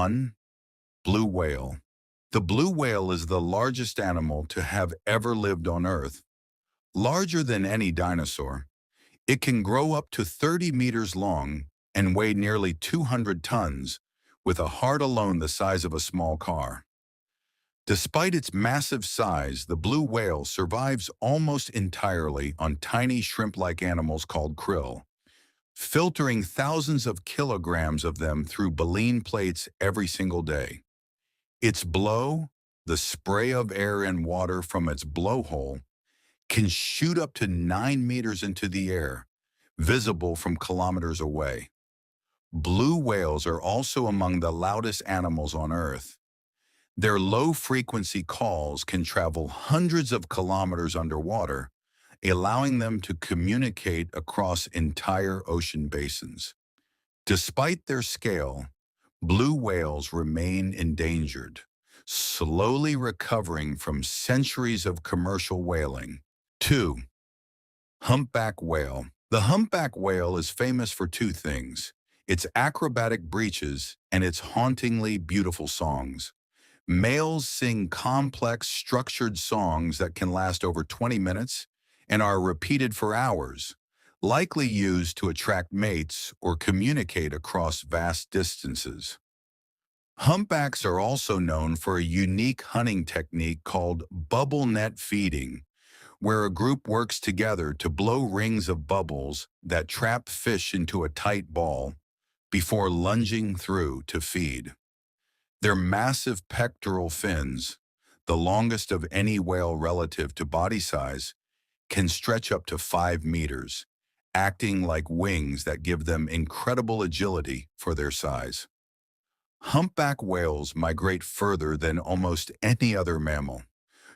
1. Blue whale. The blue whale is the largest animal to have ever lived on Earth. Larger than any dinosaur, it can grow up to 30 meters long and weigh nearly 200 tons, with a heart alone the size of a small car. Despite its massive size, the blue whale survives almost entirely on tiny shrimp-like animals called krill, filtering thousands of kilograms of them through baleen plates every single day. Its blow, the spray of air and water from its blowhole, can shoot up to 9 meters into the air, visible from kilometers away. Blue whales are also among the loudest animals on Earth. Their low-frequency calls can travel hundreds of kilometers underwater, allowing them to communicate across entire ocean basins. Despite their scale, blue whales remain endangered, slowly recovering from centuries of commercial whaling. 2. Humpback whale. The humpback whale is famous for two things: its acrobatic breaches and its hauntingly beautiful songs. Males sing complex, structured songs that can last over 20 minutes and are repeated for hours, likely used to attract mates or communicate across vast distances. Humpbacks are also known for a unique hunting technique called bubble net feeding, where a group works together to blow rings of bubbles that trap fish into a tight ball before lunging through to feed. Their massive pectoral fins, the longest of any whale relative to body size, can stretch up to 5 meters, acting like wings that give them incredible agility for their size. Humpback whales migrate further than almost any other mammal,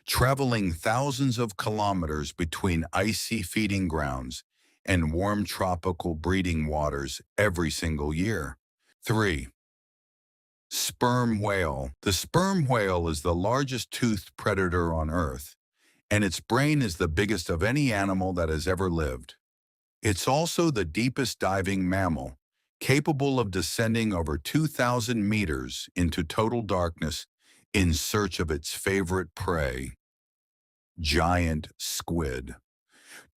traveling thousands of kilometers between icy feeding grounds and warm tropical breeding waters every single year. 3. Sperm whale. The sperm whale is the largest toothed predator on Earth, and its brain is the biggest of any animal that has ever lived. It's also the deepest diving mammal, capable of descending over 2,000 meters into total darkness in search of its favorite prey, giant squid.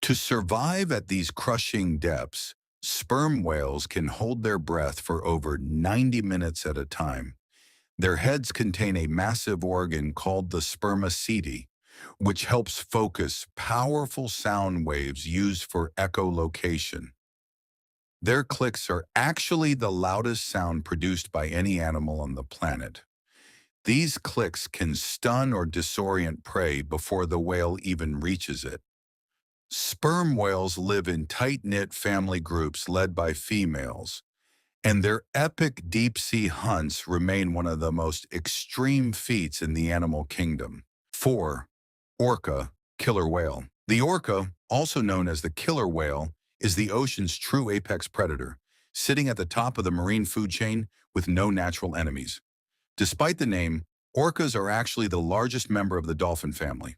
To survive at these crushing depths, sperm whales can hold their breath for over 90 minutes at a time. Their heads contain a massive organ called the spermaceti, which helps focus powerful sound waves used for echolocation. Their clicks are actually the loudest sound produced by any animal on the planet. These clicks can stun or disorient prey before the whale even reaches it. Sperm whales live in tight-knit family groups led by females, and their epic deep-sea hunts remain one of the most extreme feats in the animal kingdom. 4. Orca, killer whale. The orca, also known as the killer whale, is the ocean's true apex predator, sitting at the top of the marine food chain with no natural enemies. Despite the name, orcas are actually the largest member of the dolphin family.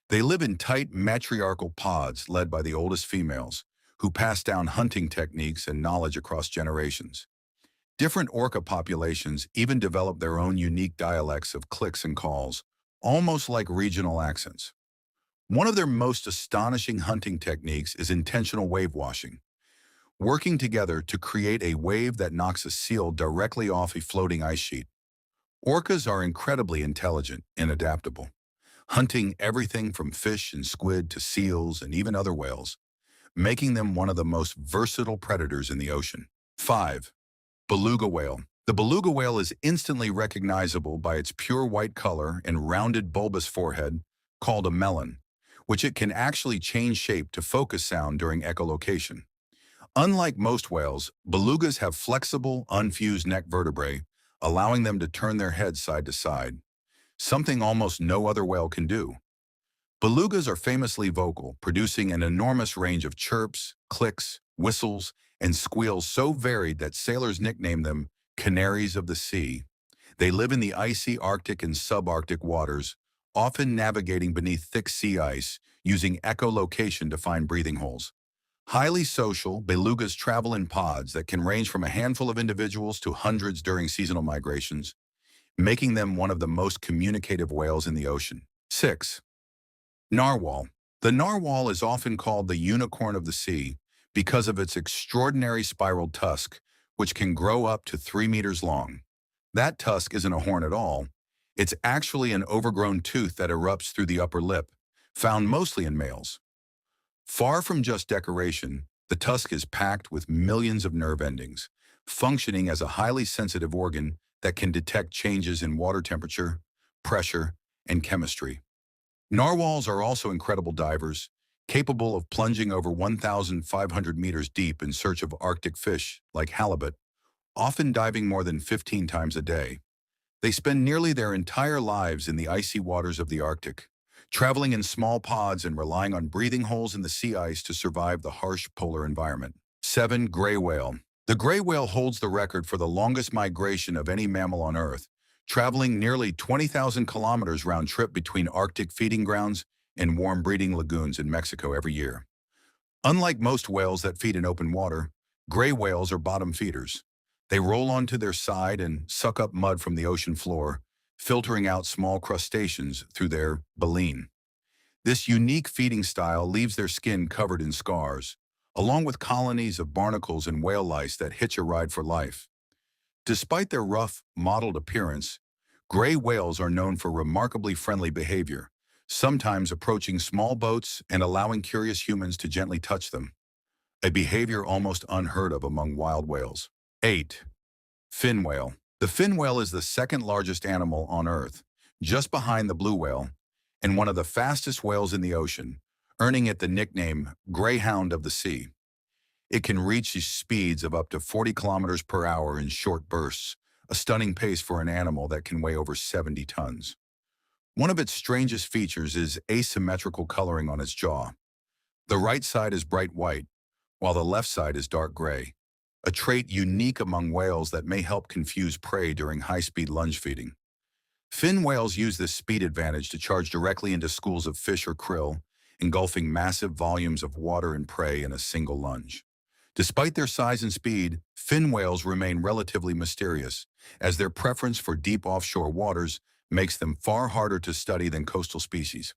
They live in tight matriarchal pods led by the oldest females, who pass down hunting techniques and knowledge across generations. Different orca populations even develop their own unique dialects of clicks and calls, almost like regional accents. One of their most astonishing hunting techniques is intentional wave washing, working together to create a wave that knocks a seal directly off a floating ice sheet. Orcas are incredibly intelligent and adaptable, hunting everything from fish and squid to seals and even other whales, making them one of the most versatile predators in the ocean. 5. Beluga whale. The beluga whale is instantly recognizable by its pure white color and rounded bulbous forehead, called a melon, which it can actually change shape to focus sound during echolocation. Unlike most whales, belugas have flexible, unfused neck vertebrae, allowing them to turn their heads side to side, something almost no other whale can do. Belugas are famously vocal, producing an enormous range of chirps, clicks, whistles, and squeals so varied that sailors nickname them canaries of the sea. They live in the icy Arctic and subarctic waters, often navigating beneath thick sea ice, using echolocation to find breathing holes. Highly social, belugas travel in pods that can range from a handful of individuals to hundreds during seasonal migrations, making them one of the most communicative whales in the ocean. 6. Narwhal. The narwhal is often called the unicorn of the sea because of its extraordinary spiral tusk, which can grow up to 3 meters long. That tusk isn't a horn at all. It's actually an overgrown tooth that erupts through the upper lip, found mostly in males. Far from just decoration, the tusk is packed with millions of nerve endings, functioning as a highly sensitive organ that can detect changes in water temperature, pressure, and chemistry. Narwhals are also incredible divers, capable of plunging over 1,500 meters deep in search of Arctic fish like halibut, often diving more than 15 times a day. They spend nearly their entire lives in the icy waters of the Arctic, traveling in small pods and relying on breathing holes in the sea ice to survive the harsh polar environment. 7. Gray whale. The gray whale holds the record for the longest migration of any mammal on Earth, traveling nearly 20,000 kilometers round trip between Arctic feeding grounds and warm breeding lagoons in Mexico every year. Unlike most whales that feed in open water, gray whales are bottom feeders. They roll onto their side and suck up mud from the ocean floor, filtering out small crustaceans through their baleen. This unique feeding style leaves their skin covered in scars, along with colonies of barnacles and whale lice that hitch a ride for life. Despite their rough, mottled appearance, gray whales are known for remarkably friendly behavior, sometimes approaching small boats and allowing curious humans to gently touch them, a behavior almost unheard of among wild whales. 8. Fin whale. The fin whale is the second largest animal on Earth, just behind the blue whale, and one of the fastest whales in the ocean, earning it the nickname Greyhound of the Sea. It can reach speeds of up to 40 kilometers per hour in short bursts, a stunning pace for an animal that can weigh over 70 tons. One of its strangest features is asymmetrical coloring on its jaw. The right side is bright white, while the left side is dark gray, a trait unique among whales that may help confuse prey during high-speed lunge feeding. Fin whales use this speed advantage to charge directly into schools of fish or krill, engulfing massive volumes of water and prey in a single lunge. Despite their size and speed, fin whales remain relatively mysterious, as their preference for deep offshore waters makes them far harder to study than coastal species.